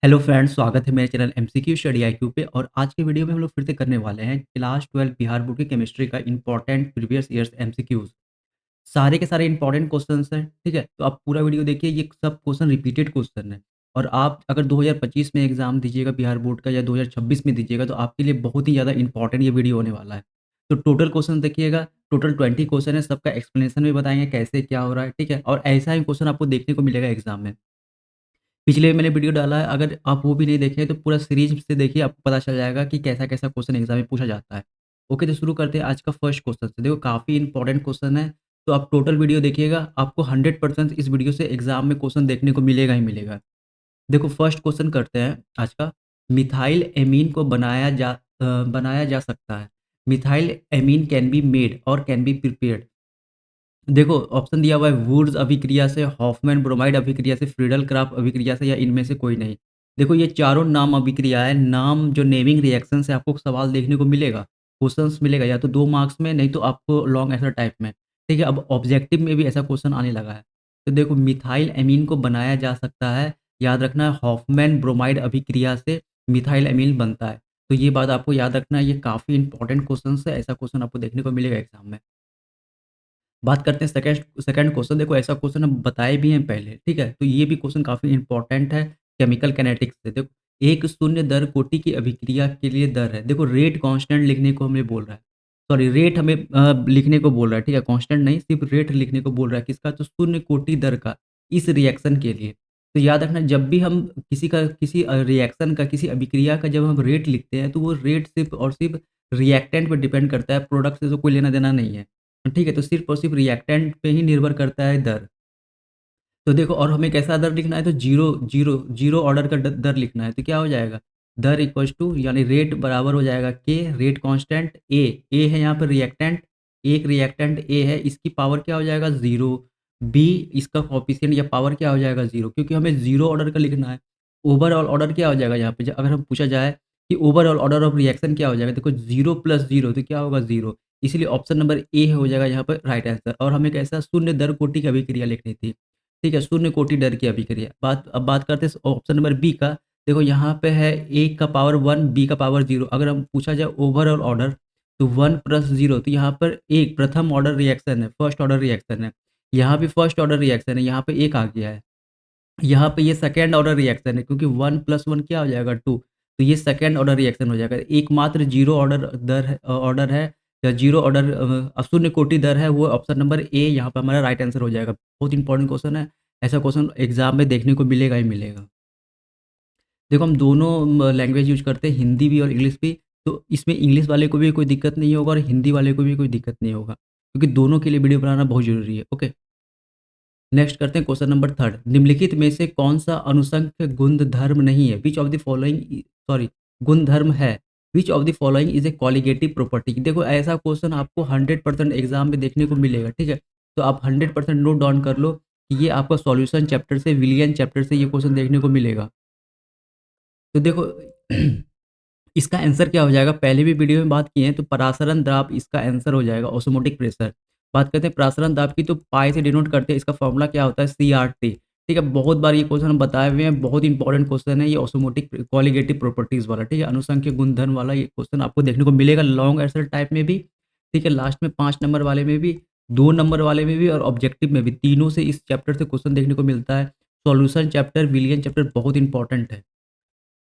Hello friends, स्वागत है मेरे चैनल एमसीक्यू स्टडी आईक्यू पे। और आज के वीडियो में हम लोग फिर से करने वाले हैं क्लास 12 बिहार बोर्ड की केमिस्ट्री का इंपॉर्टेंट प्रीवियस ईयर्स एमसीक्यूज। सारे के सारे इंपॉर्टेंट क्वेश्चंस हैं, ठीक है। तो आप पूरा वीडियो देखिए, ये सब क्वेश्चन रिपीटेड क्वेश्चन है। और आप अगर 2025 में एग्जाम दीजिएगा बिहार बोर्ड का या 2026 में दीजिएगा तो आपके लिए बहुत ही ज़्यादा इंपॉर्टेंट ये वीडियो होने वाला है। तो टोटल क्वेश्चन देखिएगा, टोटल 20 क्वेश्चन है, सबका एक्सप्लेनेशन भी बताएंगे कैसे क्या हो रहा है, ठीक है। और ऐसा ही क्वेश्चन आपको देखने को मिलेगा एग्जाम में। पिछले मैंने वीडियो डाला है, अगर आप वो भी नहीं देखे तो पूरा सीरीज़ से देखिए, आपको पता चल जाएगा कि कैसा-कैसा क्वेश्चन एग्ज़ाम में पूछा जाता है। ओके, तो शुरू करते हैं आज का फर्स्ट क्वेश्चन से। देखो काफ़ी इंपॉर्टेंट क्वेश्चन है, तो आप टोटल वीडियो देखिएगा, आपको 100% इस वीडियो से एग्ज़ाम में क्वेश्चन देखने को मिलेगा ही मिलेगा। देखो फर्स्ट क्वेश्चन करते हैं आज का। मिथाइल एमीन को बनाया जा सकता है। Methyl amine can be made और कैन बी प्रिपेयर्ड। देखो ऑप्शन दिया हुआ है वुड्स अभिक्रिया से, हॉफमैन ब्रोमाइड अभिक्रिया से, फ्रीडल क्राफ्ट अभिक्रिया से, या इनमें से कोई नहीं। देखो ये चारों नाम अभिक्रिया है, नाम जो नेमिंग रिएक्शन से आपको सवाल देखने को मिलेगा, क्वेश्चंस मिलेगा या तो 2 मार्क्स में, नहीं तो आपको लॉन्ग आंसर टाइप में। ठीक है, अब ऑब्जेक्टिव में भी ऐसा क्वेश्चन आने लगा है। तो देखो मिथाइल एमीन को बनाया जा सकता है, याद रखना है हॉफमैन ब्रोमाइड अभिक्रिया से मिथाइल एमीन बनता है। तो ये बात आपको याद रखना है, ये काफ़ी इंपॉर्टेंट क्वेश्चन है, ऐसा क्वेश्चन आपको देखने को मिलेगा एग्जाम में। बात करते हैं सेकंड सेकंड क्वेश्चन। देखो ऐसा क्वेश्चन हम बताए भी हैं पहले, ठीक है? तो ये भी क्वेश्चन काफ़ी इंपॉर्टेंट है केमिकल कैनेटिक्स से। देखो एक शून्य दर कोटि की अभिक्रिया के लिए दर है। देखो रेट कांस्टेंट लिखने को हमें बोल रहा है। सॉरी, रेट हमें लिखने को बोल रहा है, ठीक है? कांस्टेंट नहीं, सिर्फ रेट लिखने को बोल रहा है। किसका? तो शून्य कोटि दर का, इस रिएक्शन के लिए। तो याद रखना, जब भी हम किसी रिएक्शन का, किसी अभिक्रिया का जब हम रेट लिखते हैं तो वो रेट सिर्फ और सिर्फ रिएक्टेंट पे डिपेंड करता है, प्रोडक्ट से तो कोई लेना-देना नहीं है। ठीक है, तो सिर्फ़ और सिर्फ़ रिएक्टेंट पे ही निर्भर करता है दर। तो देखो और हमें कैसा दर लिखना है, तो ज़ीरो ऑर्डर का ड दर लिखना है, तो क्या हो जाएगा? दर इक्वल्स टू, यानी रेट बराबर हो जाएगा के, रेट कांस्टेंट ए है यहाँ पे रिएक्टेंट, एक रिएक्टेंट ए है, इसकी पावर क्या हो जाएगा 0, बी इसका कोएफ़िशिएंट या पावर क्या हो जाएगा 0, क्योंकि हमें ज़ीरो ऑर्डर का लिखना है। ओवरऑल ऑर्डर क्या हो जाएगा यहाँ पे, अगर हम पूछा जाए कि ओवरऑल ऑर्डर ऑफ रिएक्शन क्या हो जाएगा, देखो 0 प्लस 0 तो क्या होगा 0, इसलिए ऑप्शन नंबर ए हो जाएगा यहाँ पर राइट आंसर। और हमें कैसा शून्य दर कोटि की अभिक्रिया लिखनी थी। ठीक है, शून्य कोटि डर की अभिक्रिया। अब बात करते हैं ऑप्शन नंबर बी का। देखो यहाँ पे है ए का पावर 1, बी का पावर 0। अगर हम पूछा जाए ओवरऑल ऑर्डर, तो 1 प्लस 0, तो यहाँ पर एक प्रथम ऑर्डर रिएक्शन है, फर्स्ट ऑर्डर रिएक्शन है। यहाँ भी फर्स्ट ऑर्डर रिएक्शन है, यहाँ पे 1 आ गया है। यहाँ पे ये सेकंड ऑर्डर रिएक्शन है, क्योंकि 1 प्लस 1 क्या हो जाएगा 2, तो ये सेकंड ऑर्डर रिएक्शन हो जाएगा। एकमात्र जीरो ऑर्डर है, या जीरो ऑर्डर शून्य कोटि दर है, वो ऑप्शन नंबर ए यहाँ पे हमारा राइट आंसर हो जाएगा। बहुत इंपॉर्टेंट क्वेश्चन है, ऐसा क्वेश्चन एग्जाम में देखने को मिलेगा ही मिलेगा। देखो हम दोनों लैंग्वेज यूज़ करते हैं, हिंदी भी और इंग्लिश भी। तो इसमें इंग्लिश वाले को भी कोई दिक्कत नहीं होगा और हिंदी वाले को भी कोई दिक्कत नहीं होगा, क्योंकि दोनों के लिए वीडियो बनाना बहुत ज़रूरी है। ओके, नेक्स्ट करते हैं क्वेश्चन नंबर थर्ड। निम्नलिखित में से कौन सा अनुसंख्य गुणधर्म नहीं है, विच ऑफ द फॉलोइंग, सॉरी, गुणधर्म है, विच of the following is a colligative property. देखो ऐसा क्वेश्चन आपको 100% एग्जाम में देखने को मिलेगा, ठीक है। तो आप 100% नोट डाउन कर लो कि ये आपका सॉल्यूशन चैप्टर से, विलियन चैप्टर से ये क्वेश्चन देखने को मिलेगा। तो देखो इसका आंसर क्या हो जाएगा, पहले भी वीडियो में बात की है, तो परासरण दाब इसका आंसर हो जाएगा, ऑस्मोटिक प्रेशर। बात करते हैं परासरण दाब की, तो पाई से डिनोट करते हैं, इसका फॉर्मूला क्या होता है सीआरटी। ठीक है, बहुत बार ये क्वेश्चन हम बताए हुए हैं, बहुत इंपॉर्टेंट क्वेश्चन है ये, ऑस्मोटिक कॉलिगेटिव प्रॉपर्टीज वाला, ठीक है, अनुसंख्यक गुणधर्म वाला ये क्वेश्चन आपको देखने को मिलेगा लॉन्ग आंसर टाइप में भी। ठीक है, लास्ट में 5 नंबर वाले में भी, 2 नंबर वाले में भी और ऑब्जेक्टिव में भी, तीनों से इस चैप्टर से क्वेश्चन देखने को मिलता है। सॉल्यूशन चैप्टर, विलियन चैप्टर बहुत इंपॉर्टेंट है।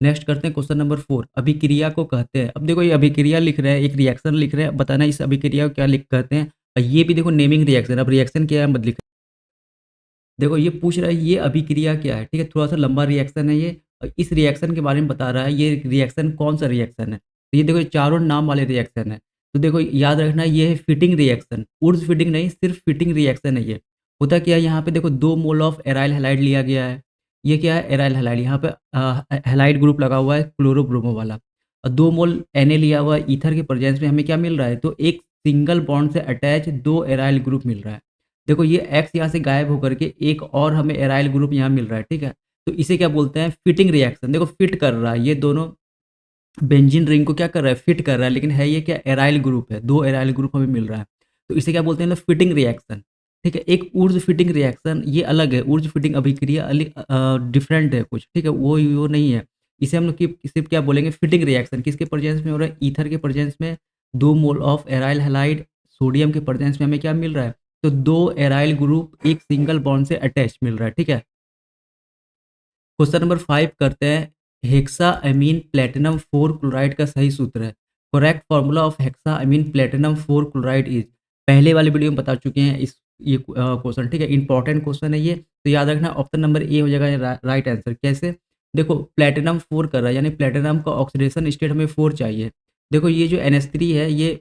नेक्स्ट करते हैं क्वेश्चन नंबर 4। अभिक्रिया को कहते हैं। अब देखो ये अभिक्रिया लिख रहे हैं, एक रिएक्शन लिख रहे हैं, बताना इस अभिक्रिया को क्या लिख कहते हैं। और ये भी देखो नेमिंग रिएक्शन, अब रिएक्शन क्या है मत लिख। देखो ये पूछ रहा है ये अभिक्रिया क्या है, ठीक है, थोड़ा सा लंबा रिएक्शन है ये। और इस रिएक्शन के बारे में बता रहा है, ये रिएक्शन कौन सा रिएक्शन है। तो ये देखो ये चारों नाम वाले रिएक्शन है। तो देखो याद रखना ये है फिटिंग रिएक्शन, ऊर्ध्व फिटिंग नहीं, सिर्फ फिटिंग रिएक्शन है ये। होता क्या है, यहाँ पे देखो 2 मोल ऑफ एराइल हैलाइड लिया गया है। ये क्या है, एराइल हैलाइड, यहाँ पे हैलाइड ग्रुप लगा हुआ है क्लोरोब्रोमो वाला। और 2 मोल Na लिया हुआ है, ईथर के प्रेजेंस में हमें क्या मिल रहा है, तो एक सिंगल बॉन्ड से अटैच 2 एराइल ग्रुप मिल रहा है। देखो ये एक्स यहाँ से गायब होकर के एक और हमें एराइल ग्रुप यहाँ मिल रहा है, ठीक है। तो इसे क्या बोलते हैं, फिटिंग रिएक्शन। देखो फिट कर रहा है, ये दोनों बेंजीन रिंग को क्या कर रहा है, फिट कर रहा है, लेकिन है ये क्या, एराइल ग्रुप है, 2 एराइल ग्रुप हमें मिल रहा है। तो इसे क्या बोलते हैं, फिटिंग रिएक्शन। ठीक है? एक ऊर्ध्व फिटिंग रिएक्शन ये अलग है, ऊर्ध्व फिटिंग अभिक्रिया डिफरेंट है कुछ, ठीक है? वो नहीं है। इसे हम लोग की सिर्फ़ क्या बोलेंगे फिटिंग रिएक्शन किसके प्रेजेंस में हो रहा है? ईथर के प्रेजेंस में 2 mole of aryl halide sodium के प्रेजेंस में हमें क्या मिल रहा है? तो 2 एराइल ग्रुप एक सिंगल बॉन्ड से अटैच मिल रहा है, ठीक है? क्वेश्चन नंबर 5 करते हैं, हेक्साअमीन प्लैटिनम 4 क्लोराइड का सही सूत्र है। Correct formula of hexaammine platinum 4 chloride is. पहले वाले वीडियो में बता चुके हैं ये क्वेश्चन, ठीक है? इंपॉर्टेंट क्वेश्चन है ये, तो याद रखना ऑप्शन नंबर ए हो जाएगा राइट आंसर। कैसे? देखो प्लैटिनम 4 कर रहा है यानी प्लैटिनम का ऑक्सीडेशन स्टेट हमें 4 चाहिए। देखो ये जो NH3 है ये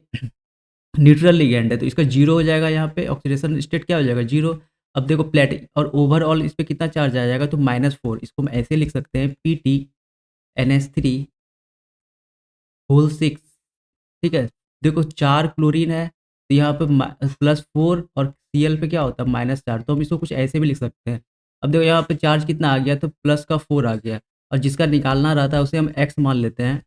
न्यूट्रल लिगैंड है तो इसका 0 हो जाएगा यहाँ पे ऑक्सीडेशन स्टेट क्या हो जाएगा 0। अब देखो प्लेट और ओवरऑल इस पे कितना चार्ज आ जाएगा तो -4 इसको हम ऐसे लिख सकते हैं PtNH3 होल 6, ठीक है। देखो 4 क्लोरीन है तो यहाँ पे +4 और Cl पे क्या होता है -4 तो हम इसको कुछ ऐसे भी लिख सकते हैं। अब देखो यहाँ पे चार्ज कितना आ गया तो प्लस का 4 आ गया और जिसका निकालना रहता है उसे हम x मान लेते हैं।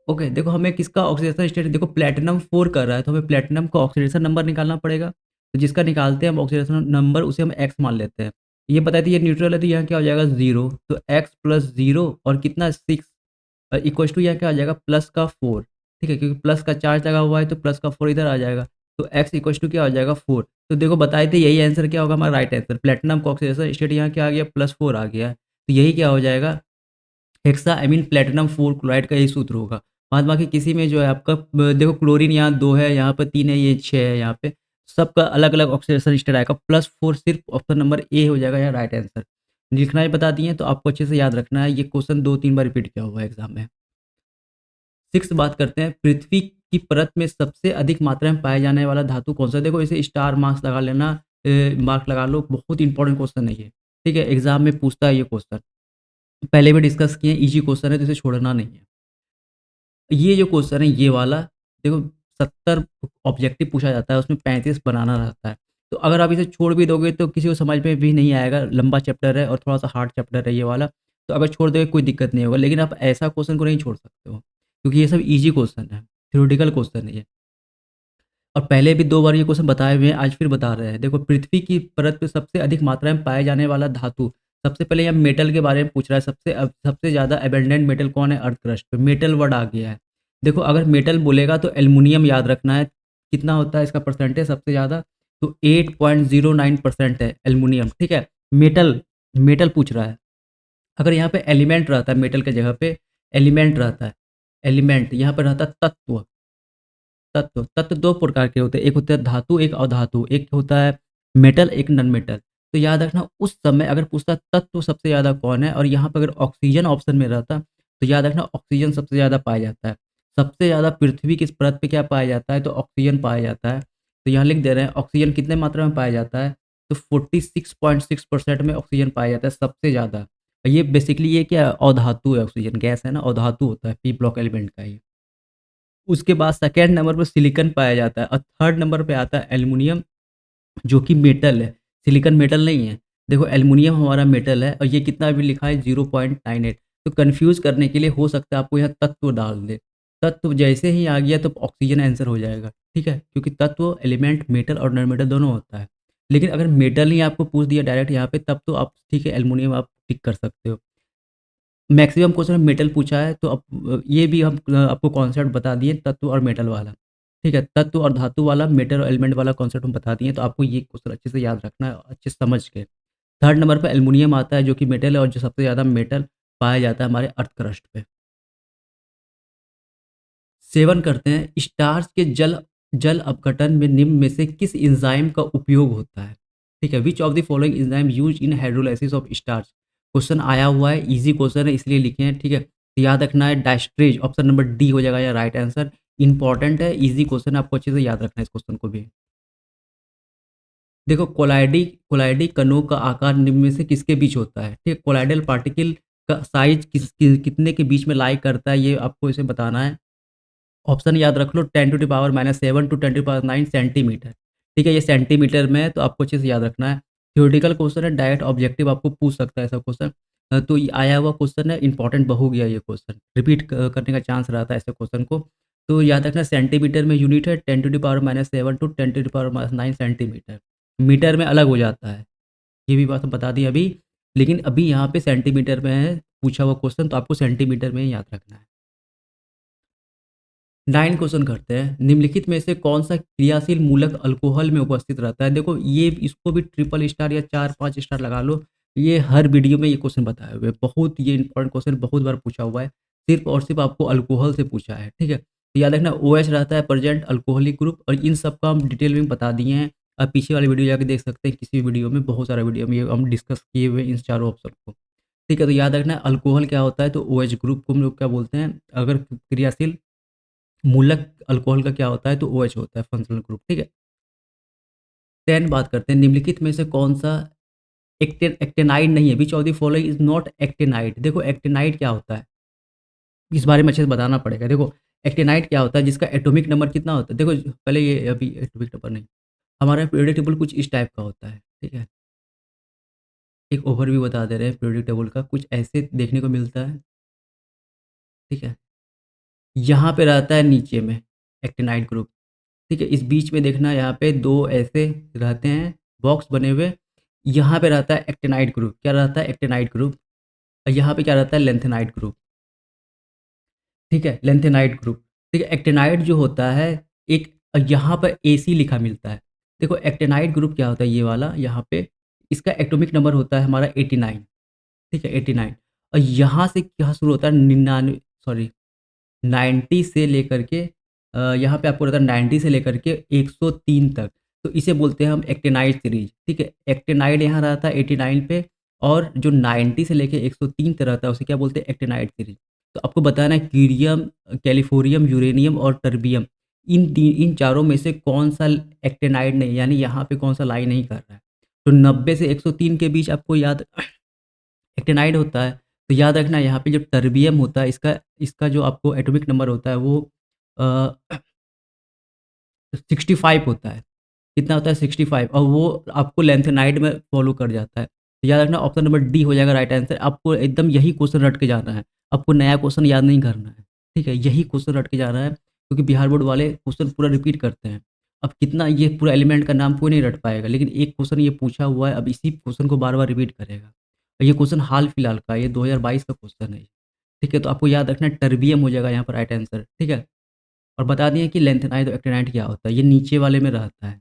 ओके, देखो हमें किसका ऑक्सीडेशन स्टेट देखो प्लैटिनम 4 कर रहा है, तो हमें प्लैटिनम का ऑक्सीडेशन नंबर निकालना पड़ेगा। तो जिसका निकालते हैं हम ऑक्सीडेशन नंबर उसे हम एक्स मान लेते हैं। ये बताए थे ये न्यूट्रल है तो यहाँ क्या हो जाएगा 0 तो एक्स प्लस 0 और कितना 6 इक्वल्स टू यहाँ क्या आ जाएगा प्लस का 4, ठीक है? क्योंकि प्लस का चार्ज लगा हुआ है तो प्लस का 4 इधर आ जाएगा। तो एक्स इक्वल्स टू क्या हो जाएगा 4। तो देखो बताए थे यही आंसर क्या होगा हमारा राइट आंसर। प्लैटिनम का ऑक्सीडेशन स्टेट यहाँ क्या आ गया +4 आ गया। तो यही क्या हो जाएगा हेक्साअमीन प्लैटिनम 4 क्लोराइड का यही सूत्र होगा। बाद बाकी किसी में जो है आपका देखो क्लोरीन यहाँ 2 है, यहाँ पे 3 है, ये 6 है यहाँ पे। सबका अलग-अलग ऑक्सीडेशन स्टेट आएगा। +4 सिर्फ़ ऑप्शन नंबर ए हो जाएगा यहाँ राइट आंसर। लिखना ही बता दिए तो आपको अच्छे से याद रखना है। ये क्वेश्चन 2-3 बार रिपीट किया हुआ है एग्ज़ाम में। 6 बात करते हैं, पृथ्वी की परत में सबसे अधिक मात्रा में पाया जाने वाला धातु कौन-सा है? देखो इसे स्टार मार्क्स लगा लेना, मार्क लगा लो, बहुत इंपॉर्टेंट क्वेश्चन है ये। ठीक है? एग्ज़ाम में पूछता है ये क्वेश्चन। पहले भी डिस्कस किए, ईज़ी क्वेश्चन है तो इसे छोड़ना नहीं है। ये जो क्वेश्चन है ये वाला देखो 70 ऑब्जेक्टिव पूछा जाता है, उसमें 35 बनाना रहता है। तो अगर आप इसे छोड़ भी दोगे तो किसी को समझ में भी नहीं आएगा, लंबा चैप्टर है और थोड़ा-सा हार्ड चैप्टर है ये वाला। तो अगर छोड़ दोगे कोई दिक्कत नहीं होगा, लेकिन आप ऐसा क्वेश्चन को नहीं छोड़ सकते हो, क्योंकि ये सब ईज़ी क्वेश्चन है, थ्योरेटिकल क्वेश्चन है ये। और पहले भी 2 बार ये क्वेश्चन बताए हुए हैं, आज फिर बता रहे हैं। देखो पृथ्वी की परत पे सबसे अधिक मात्रा में पाया जाने वाला धातु, सबसे पहले यहाँ मेटल के बारे में पूछ रहा है, सबसे ज़्यादा अबंडेंट मेटल कौन है अर्थ क्रस्ट पे? मेटल वर्ड आ गया है। देखो अगर मेटल बोलेगा तो एल्युमिनियम याद रखना है, कितना होता है इसका परसेंटेज सबसे ज़्यादा? तो 8.09% है एल्युमिनियम, ठीक है? मेटल मेटल पूछ रहा है। अगर यहाँ पे एलिमेंट रहता है मेटल के जगह पे एलिमेंट रहता है, एलिमेंट यहाँ पे रहता है तत्व। तत्व 2 प्रकार के होते हैं, एक होता है धातु, एक अधातु, एक होता है मेटल, एक नॉन मेटल। तो याद रखना उस समय अगर पूछता तत्व सबसे ज़्यादा कौन है और यहाँ पे अगर ऑक्सीजन ऑप्शन में रहता, तो याद रखना ऑक्सीजन सबसे ज़्यादा पाया जाता है। सबसे ज़्यादा पृथ्वी की इस परत पे क्या पाया जाता है? तो ऑक्सीजन पाया जाता है। तो यहाँ लिख दे रहे हैं ऑक्सीजन कितने मात्रा में पाया जाता है? तो 46.6% में ऑक्सीजन पाया जाता है सबसे ज़्यादा। ये बेसिकली ये क्या है? अधातु है ऑक्सीजन, गैस है ना, अधातु होता है, पी ब्लॉक एलिमेंट का ये। उसके बाद सेकंड नंबर पे सिलिकॉन पाया जाता है और थर्ड नंबर पे आता है एल्युमिनियम जो कि मेटल है, सिलिकॉन मेटल नहीं है। देखो एल्युमिनियम हमारा मेटल है और ये कितना अभी लिखा है 0.98। तो कन्फ्यूज़ करने के लिए हो सकता है आपको यहाँ तत्व डाल दे। तत्व जैसे ही आ गया तो ऑक्सीजन आंसर हो जाएगा, ठीक है? क्योंकि तत्व एलिमेंट मेटल और नॉन मेटल दोनों होता है। लेकिन अगर मेटल ही आपको पूछ दिया डायरेक्ट यहाँ पे तब तो आप ठीक है एल्युमिनियम आप टिक कर सकते हो। मैक्सिमम क्वेश्चन मेटल पूछा है तो अब ये भी हम आपको कॉन्सेप्ट बता दिए तत्व और मेटल वाला, ठीक है? तत्व और धातु वाला, मेटल और एलिमेंट वाला कॉन्सेप्ट हम बता दिए, तो आपको ये क्वेश्चन अच्छे से याद रखना है, अच्छे से समझ के। थर्ड नंबर पे एल्युमिनियम आता है जो कि मेटल है और जो सबसे ज़्यादा मेटल पाया जाता है हमारे अर्थ क्रस्ट पे। सेवन करते हैं, स्टार्च के जल जल अपघटन में निम्न में से किस एंजाइम का उपयोग होता है? ठीक है, which of the following enzyme used in hydrolysis of starch? Question आया हुआ है, ईज़ी क्वेश्चन है इसलिए लिखे हैं, ठीक है? तो याद रखना है डायस्ट्रेज, ऑप्शन नंबर डी हो जाएगा या राइट आंसर। इंपॉर्टेंट है, ईज़ी क्वेश्चन है, आपको अच्छे से याद रखना है इस क्वेश्चन को भी। देखो कोलाइडी कोलाइडी कणों का आकार निम्न में से किसके बीच होता है? ठीक है, कोलाइडल पार्टिकल का साइज़ कितने के बीच में लाई करता है, ये आपको इसे बताना है। ऑप्शन याद रख लो 10⁻⁷ टू 10⁹ सेंटीमीटर। ठीक है, ये सेंटीमीटर में है तो आपको अच्छे से याद रखना है। थ्योरेटिकल क्वेश्चन है, डायरेक्ट ऑब्जेक्टिव आपको पूछ सकता है ऐसा क्वेश्चन। तो ये आया हुआ क्वेश्चन है, इंपॉर्टेंट बहु गया ये क्वेश्चन। रिपीट करने का चांस रहता है ऐसे क्वेश्चन को। तो याद रखना सेंटीमीटर में यूनिट है 10⁻⁷ टू 10⁻৯ सेंटीमीटर। मीटर में अलग हो जाता है, ये भी बात बता दी अभी। लेकिन अभी यहाँ पे सेंटीमीटर में है पूछा हुआ क्वेश्चन, तो आपको सेंटीमीटर में ही याद रखना है। 9 क्वेश्चन करते हैं। निम्नलिखित में से कौन-सा क्रियाशील मूलक अल्कोहल में उपस्थित रहता है? देखो ये इसको भी ट्रिपल स्टार या 4-5 स्टार लगा लो। ये हर वीडियो में ये क्वेश्चन बताए हुए हैं। बहुत ये इम्पोर्टेंट क्वेश्चन बहुत बार पूछा हुआ है। सिर्फ़ और सिर्फ़ आपको अल्कोहल से पूछा है, ठीक है? तो याद रखना ओएच रहता है प्रेज़ेंट अल्कोहलिक ग्रुप, और इन सब का हम डिटेल में बता दिए हैं। आप पीछे वाली वीडियो जाके देख सकते हैं, किसी भी वीडियो में बहुत सारा वीडियो में ये हम डिस्कस किए हुए हैं इन चारों ऑप्शन को। ठीक है? तो याद रखना अल्कोहल क्या होता है, तो ओएच ग्रुप को हम लोग क्या बोलते हैं? अगर क्रियाशील मूलक अल्कोहल का क्या होता है, तो ओएच होता है फंक्शनल ग्रुप, ठीक है। 10 बात करते हैं। निम्नलिखित में से कौन-सा एक्टेनाइड नहीं है? Which of the following is not actinide? देखो एक्टेनाइड क्या होता है? इस बारे में अच्छे से बताना पड़ेगा। देखो एक्टेनाइड क्या होता है, जिसका एटॉमिक नंबर कितना होता है? देखो पहले ये अभी एटॉमिक नंबर नहीं, हमारा पीरियोडिक टेबल कुछ इस टाइप का होता है, ठीक है। एक ओवरव्यू बता दे रहे हैं पीरियोडिक टेबल का, कुछ ऐसे देखने को मिलता है, ठीक है। यहाँ पे रहता है नीचे में एक्टिनाइड ग्रुप, ठीक है। इस बीच में देखना यहाँ पे 2 ऐसे रहते हैं बॉक्स बने हुए, यहाँ पे रहता है एक्टिनाइड ग्रुप। क्या रहता है? Actinide group. और यहाँ पे क्या रहता है? लेंथेनाइड ग्रुप, ठीक है, लेंथेनाइड ग्रुप, ठीक है। एक्टिनाइड जो होता है एक यहाँ पर एसी लिखा मिलता है। देखो एक्टिनाइड ग्रुप क्या होता है, ये वाला यहाँ पे इसका एटॉमिक नंबर होता है हमारा 89, ठीक है, 89। और यहाँ से क्या शुरू होता है? 99, सॉरी 90 से लेकर के यहाँ पे आपको रहता है 90 से लेकर के 103 तक, तो इसे बोलते हैं हम एक्टिनाइड सीरीज, ठीक है। एक्टिनाइड यहाँ रहता है 89 पे, और जो 90 से लेके 103 तक रहता है उसे क्या बोलते हैं? Actinide series. तो आपको बताना है कीरियम, कैलिफोरियम, यूरेनियम और टर्बियम, इन चारों में से कौन सा एक्टिनाइड नहीं, यानी यहाँ पे कौन सा लाई नहीं कर रहा है। तो 90 से 103 के बीच आपको याद एक्टिनाइड होता है, तो याद रखना यहाँ पे जो टर्बियम होता है इसका इसका जो आपको एटॉमिक नंबर होता है वो अ, 65 होता है। कितना होता है? 65, और वो आपको लेंथेनाइड में फ़ॉलो कर जाता है। तो याद रखना ऑप्शन नंबर डी हो जाएगा राइट आंसर। आपको एकदम यही क्वेश्चन रट के जाना है। आपको नया क्वेश्चन याद नहीं करना है, ठीक है? यही क्वेश्चन रट के जाना है, क्योंकि बिहार बोर्ड वाले क्वेश्चन पूरा रिपीट करते हैं। अब कितना ये पूरा एलिमेंट का नाम कोई नहीं रट पाएगा, लेकिन एक क्वेश्चन ये पूछा हुआ है, अब इसी क्वेश्चन को बार-बार रिपीट करेगा। और ये क्वेश्चन हाल-फिलहाल का है, ये 2022 का क्वेश्चन है। ठीक है? तो आपको याद रखना है टर्बियम हो जाएगा यहाँ पर राइट आंसर, ठीक है? और बता दिए कि लेंथेनाइड और एक्टिनाइड क्या होता है, ये नीचे वाले में रहता है।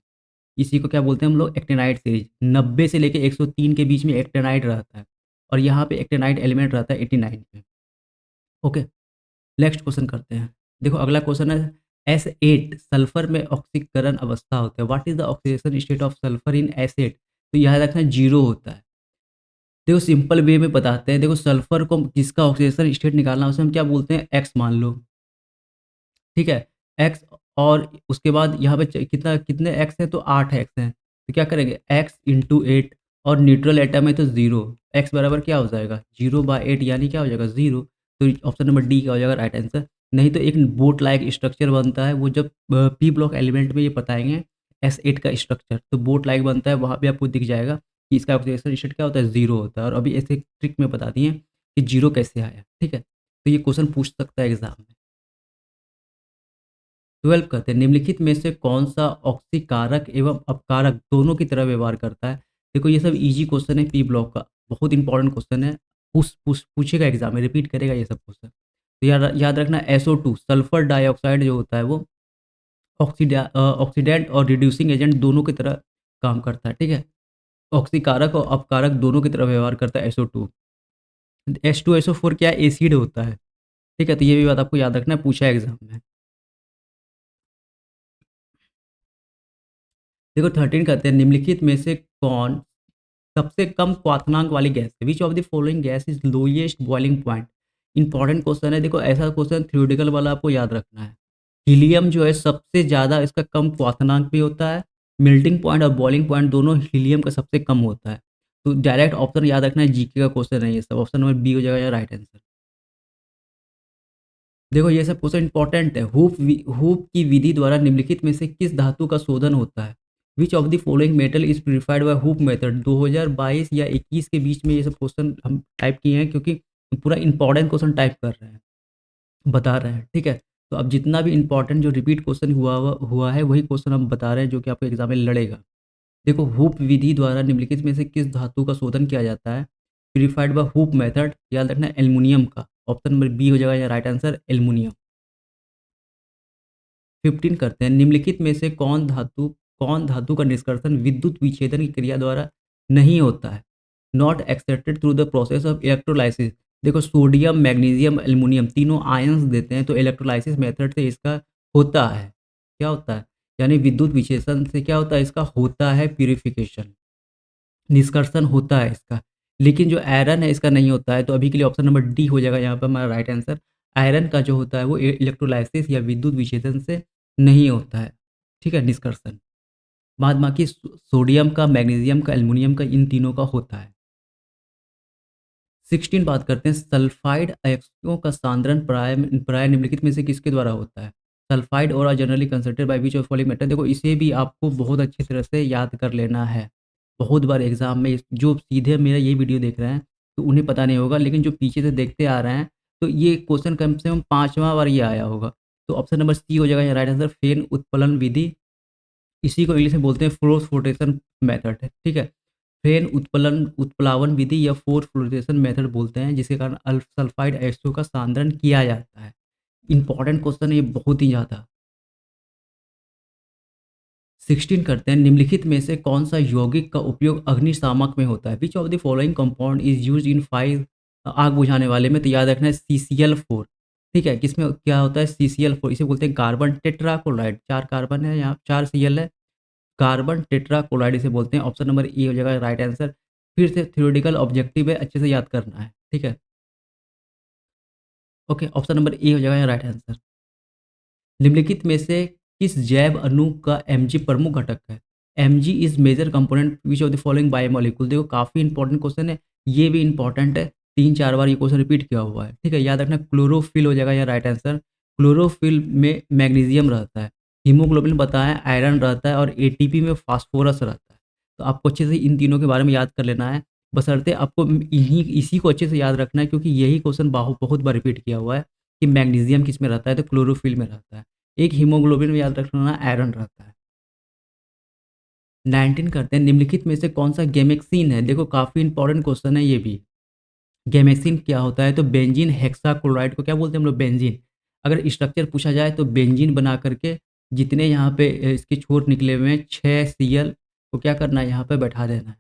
इसी को क्या बोलते हैं हम लोग? Actinide series. 90 से लेके 103 के बीच में एक्टिनाइड रहता है, और यहाँ पे एक्टिनाइड एलिमेंट रहता है 89 पे। ओके, नेक्स्ट क्वेश्चन करते हैं। देखो अगला क्वेश्चन है S8 सल्फर में ऑक्सीकरण अवस्था होता है। What is the oxidation state of sulphur in S8? तो याद रखना 0 होता है। देखो सिंपल वे में बताते हैं, देखो सल्फर को जिसका ऑक्सीडेशन स्टेट निकालना है उसे हम क्या बोलते हैं? X मान लो। ठीक है? x, और उसके बाद यहाँ पे च कितना कितने x हैं? तो 8 x हैं। तो क्या करेंगे? x इंटू 8, और न्यूट्रल एटम है तो 0, x बराबर क्या हो जाएगा? 0/8 यानी क्या हो जाएगा? 0। तो ऑप्शन नंबर डी क्या हो जाएगा राइट आंसर। नहीं तो एक बोट लाइक स्ट्रक्चर बनता है, वो जब पी ब्लॉक एलिमेंट में ये बताएँगे S8 का स्ट्रक्चर, तो बोट लाइक बनता है, वहाँ पे आपको दिख जाएगा कि इसका ऑक्सीडेशन स्टेट क्या होता है? 0 होता है। और अभी ऐसे ट्रिक में बता दिए कि 0 कैसे आया, ठीक है? तो ये क्वेश्चन पूछ सकता है एग्ज़ाम में। 12 कहते हैं निम्नलिखित में से कौन-सा ऑक्सीकारक एवं अपकारक दोनों की तरह व्यवहार करता है? देखो ये सब ईज़ी क्वेश्चन है पी ब्लॉक का, बहुत इंपॉर्टेंट क्वेश्चन है। पूछेगा एग्ज़ाम में, रिपीट करेगा ये सब क्वेश्चन। तो याद रखना SO2 सल्फर डाइऑक्साइड जो होता है वो ऑक्सीडेंट और रिड्यूसिंग एजेंट दोनों की तरह काम करता है, ठीक है? ऑक्सीकारक और अपकारक दोनों की तरह व्यवहार करता है SO2। H2SO4 क्या है? एसिड होता है, ठीक है? तो ये भी बात आपको याद रखना है, पूछा है एग्ज़ाम में। देखो 13 कहते हैं निम्नलिखित में से कौन सबसे कम क्वथनांक वाली गैस है? Which of the following gas is lowest boiling point? Important question है। देखो ऐसा क्वेश्चन थ्योरेटिकल वाला आपको याद रखना है। हीलियम जो है सबसे ज़्यादा इसका कम क्वथनांक भी होता है, मेल्टिंग पॉइंट और बॉइलिंग पॉइंट दोनों हीलियम का सबसे कम होता है। तो डायरेक्ट ऑप्शन याद रखना है, जीके का क्वेश्चन है ये सब। ऑप्शन नंबर बी हो जाएगा राइट आंसर। देखो ये सब क्वेश्चन इंपॉर्टेंट है। हूप की विधि द्वारा निम्नलिखित में से किस धातु का शोधन होता है? विच of the following metal is purified bye hoop method? 2022 या 21 के बीच में ये सब क्वेश्चन हम टाइप किए हैं, क्योंकि पूरा इंपॉर्टेंट क्वेश्चन टाइप कर रहे हैं, बता रहे हैं, ठीक है? तो अब जितना भी इम्पोर्टेंट जो रिपीट क्वेश्चन हुआ है वही क्वेश्चन हम बता रहे हैं जो कि आपको एग्ज़ाम में लड़ेगा। देखो हूप विधि द्वारा निम्नलिखित में से किस धातु का शोधन किया जाता है? प्यूरिफाइड बाय हूप मेथड, याद रखना एल्युमिनियम का। ऑप्शन नंबर बी हो जाएगा यहाँ राइट आंसर एल्युमिनियम। 15 करते हैं, निम्नलिखित में से कौन धातु का निष्कर्षण विद्युत विच्छेदन की क्रिया द्वारा नहीं होता है? Not accepted through the process of electrolysis. देखो सोडियम, मैग्नीशियम, एल्युमिनियम तीनों आयन्स देते हैं तो इलेक्ट्रोलाइसिस मेथड से इसका होता है। क्या होता है? यानी विद्युत विच्छेदन से क्या होता है? इसका होता है प्यूरिफिकेशन, निष्कर्षण होता है इसका। लेकिन जो आयरन है इसका नहीं होता है, तो अभी के लिए ऑप्शन नंबर डी हो जाएगा यहाँ पे हमारा राइट आंसर। आयरन का जो होता है वो इलेक्ट्रोलाइसिस या विद्युत विच्छेदन से नहीं होता है, ठीक है, निष्कर्षण। बाद बाकी सोडियम का, मैग्नीशियम का, एल्युमिनियम का, इन तीनों का होता है। 16 बात करते हैं, सल्फाइड अयस्कों का सांद्रण प्राय प्राय निम्नलिखित में से किसके द्वारा होता है? सल्फाइड और are generally considered by which of following method. देखो इसे भी आपको बहुत अच्छी तरह से याद कर लेना है। बहुत बार एग्जाम में जो सीधे मेरा ये वीडियो देख रहे हैं तो उन्हें पता नहीं होगा, लेकिन जो पीछे से देखते आ रहे हैं तो ये क्वेश्चन कम से कम 5वां बार ये आया होगा। तो ऑप्शन नंबर सी हो जाएगा यहाँ राइट आंसर, फेन उत्पलन विधि। इसी को इंग्लिश में बोलते हैं फोर्स फ्लोटेशन मेथड है, ठीक है। उत्प्लावन विधि या फोर्स फ्लोटेशन मेथड बोलते हैं, जिसके कारण सल्फाइड एस्टो का सांद्रण किया जाता है। इंपॉर्टेंट क्वेश्चन है ये बहुत ही ज़्यादा। 16 करते हैं, निम्नलिखित में से कौन सा यौगिक का उपयोग अग्निशामक में होता है? विच of the following compound is use in fire, आग बुझाने वाले में? तो याद रखना है CCl4, ठीक है। किसमें क्या होता है? CCl4, इसे बोलते हैं कार्बन टेट्राक्लोराइड। 4 कार्बन है यहाँ, 4 Cl है, कार्बन टेट्राक्लोराइड इसे बोलते हैं। ऑप्शन नंबर ए हो जाएगा राइट आंसर। फिर से थ्योरेटिकल ऑब्जेक्टिव है, अच्छे से याद करना है, ठीक है। ओके, ऑप्शन नंबर ए हो जाएगा राइट आंसर। निम्नलिखित में से किस जैव अणु का Mg प्रमुख घटक है? Mg is major component which of the following biomolecule. देखो काफी इंपॉर्टेंट क्वेश्चन है, ये भी इंपॉर्टेंट है, 3-4 बार ये क्वेश्चन रिपीट किया हुआ है, ठीक है। याद रखना क्लोरोफिल हो जाएगा यहाँ राइट आंसर। क्लोरोफिल में मैग्नीशियम रहता है, हीमोग्लोबिन बताया आयरन रहता है, और एटीपी में फास्फोरस रहता है। तो आपको अच्छे से इन तीनों के बारे में याद कर लेना है, बशर्ते आपको इसी को अच्छे से याद रखना है, क्योंकि यही क्वेश्चन बहुत बार रिपीट किया हुआ है कि मैग्नीशियम किस में रहता है, तो क्लोरोफिल में रहता है। एक हीमोग्लोबिन में याद रखना आयरन रहता है। 19 करते हैं, निम्नलिखित में से कौन सा गैमेक्सिन है? देखो काफ़ी इंपॉर्टेंट क्वेश्चन है ये भी। गैमेक्सिन क्या होता है? तो बेंजीन हेक्साक्लोराइड को क्या बोलते हैं हम लोग? बेंजीन। अगर स्ट्रक्चर पूछा जाए तो बेंजीन बना करके जितने यहाँ पे इसके छोर निकले हुए हैं 6 Cl को क्या करना है? यहाँ पे बैठा देना है,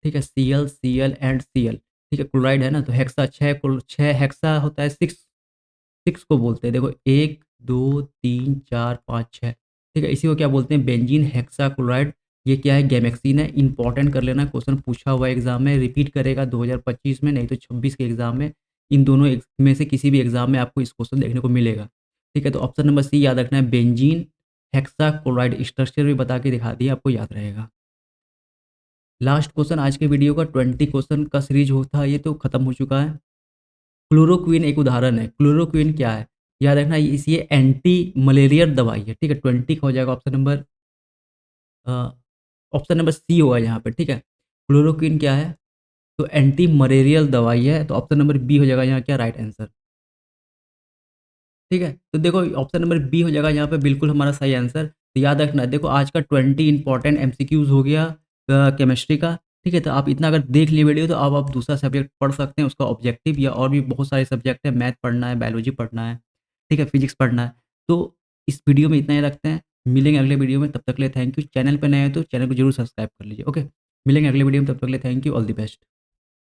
ठीक है। Cl एंड Cl, ठीक है, क्लोराइड है ना, तो हेक्सा 6 हेक्सा होता है 6 को बोलते हैं। देखो 1 2 3 4 5 6, ठीक है, इसी को क्या बोलते हैं? Benzene hexachloride. ये क्या है? गैमेक्सिन है। इंपॉर्टेंट कर लेना, क्वेश्चन पूछा हुआ एग्जाम में, रिपीट करेगा 2025 में, नहीं तो 26 के एग्जाम में। इन दोनों में से किसी भी एग्जाम में आपको इस क्वेश्चन देखने को मिलेगा, ठीक है। तो ऑप्शन नंबर सी याद रखना है, बेंजीन हेक्साक्लोराइड। स्ट्रक्चर भी बता के दिखा दिया, आपको याद रहेगा। लास्ट क्वेश्चन आज के वीडियो का, 20 क्वेश्चन का सीरीज होता है ये, तो खत्म हो चुका है। क्लोरोक्वीन एक उदाहरण है। क्लोरोक्वीन क्या है? याद रखना, ये एंटी मलेरियल दवाई है, ठीक है। 20 का हो जाएगा अ, ऑप्शन नंबर सी होगा यहाँ पे, ठीक है। क्लोरोक्वीन क्या है? तो एंटी मलेरियल दवाई है, तो ऑप्शन नंबर बी हो जाएगा यहाँ क्या राइट आंसर, ठीक है। तो देखो ऑप्शन नंबर बी हो जाएगा यहाँ पे बिल्कुल हमारा सही आंसर। तो याद रखना, देखो आज का 20 इंपॉर्टेंट एमसीक्यूज हो गया केमिस्ट्री का, ठीक है। तो आप इतना अगर देख लिए वीडियो तो अब आप दूसरा सब्जेक्ट पढ़ सकते हैं, उसका ऑब्जेक्टिव या और भी बहुत सारे सब्जेक्ट है, मैथ पढ़ना है, बायोलॉजी पढ़ना है, ठीक है, फिजिक्स पढ़ना है। तो इस वीडियो में इतना ही रखते हैं, मिलेंगे अगले वीडियो में, तब तक के लिए थैंक यू। चैनल पर नए हैं तो चैनल को जरूर सब्सक्राइब कर लीजिए, ओके। मिलेंगे अगले वीडियो में, तब तक के लिए thank you, all the best.